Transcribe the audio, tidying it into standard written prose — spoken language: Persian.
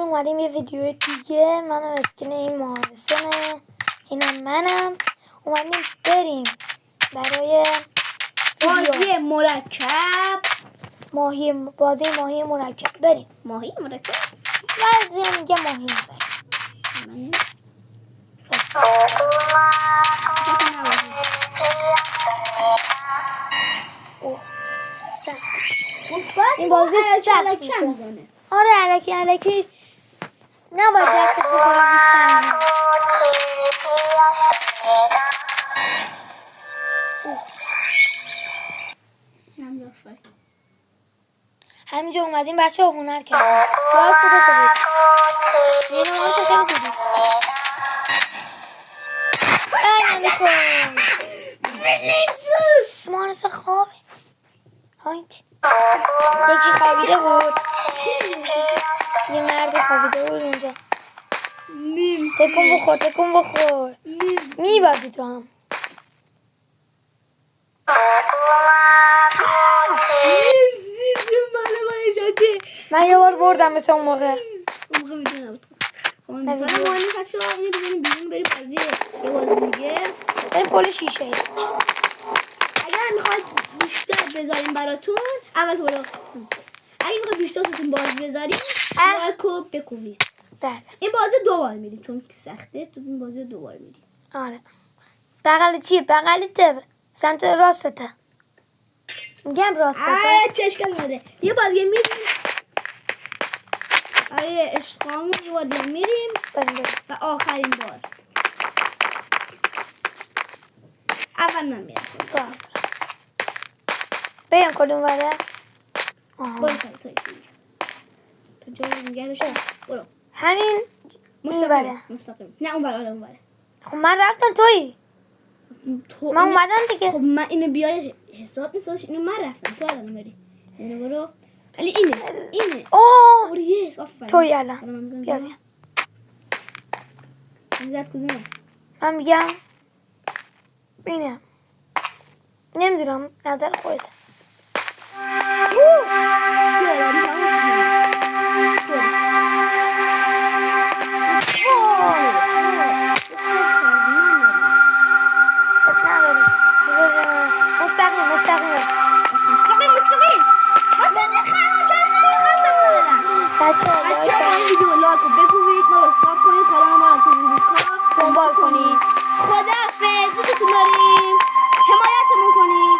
اومدیم یه ویدیو دیگه، منم اسکن این محسنه، اینم منم. اومدیم بریم برای بازی مرکب، بازی ماهی مرکب. بریم ماهی مرکب، بعضی هم میگه ماهی مرکب. این بازی سخت میشه. آره الکی نباید دست بخوره رو صحنه. همینجا اومدیم بچه ها هنر کردیم. باید تو بکنید این مارس خیلی دیدیم. مارس خوابه. هایت یکی خوابیده بود. یه مرد خوابیده بود اونجا. تکون بخور میبازی تو هم. من یه بار بردم مثل اون موقع. مثلا ما این خاصی رو می‌بینیم بیرون بریم بازی یه بازی دیگه. بریم پل شیشه. اگر میخواید بیشتر بذاریم براتون اول تو اگه میخواید بیشتر براتون باز بذاریم لایکو بکنید. بله. این بازی دوبار میریم چون سخته. تو این بازی دوبار میریم. آره. بغل چیه؟ بغلیته. سمت راستته. میگم راستته. چه اشکال نداره. یه بار دیگه میریم. آره عشقامون یه بار دیگه میریم. و آخرین بار. اول من میرم. تو بگم کدوم بره؟ برو سر توی تو جایی میگردش. برو. همین مستقیم. نه اون بره. خب من رفتم تویی. من اومدم دیگه. خب من اینو بیای حساب نیستش. اینو من رفتم تو الان بری. اینو برو. ولی اینه. اوه یس آفرین. تویی الان. بیا. نظرت کدومه؟ من میگم اینه. نمیدونم نظر خودت. مستقیم بچه ها این ویدیو لایک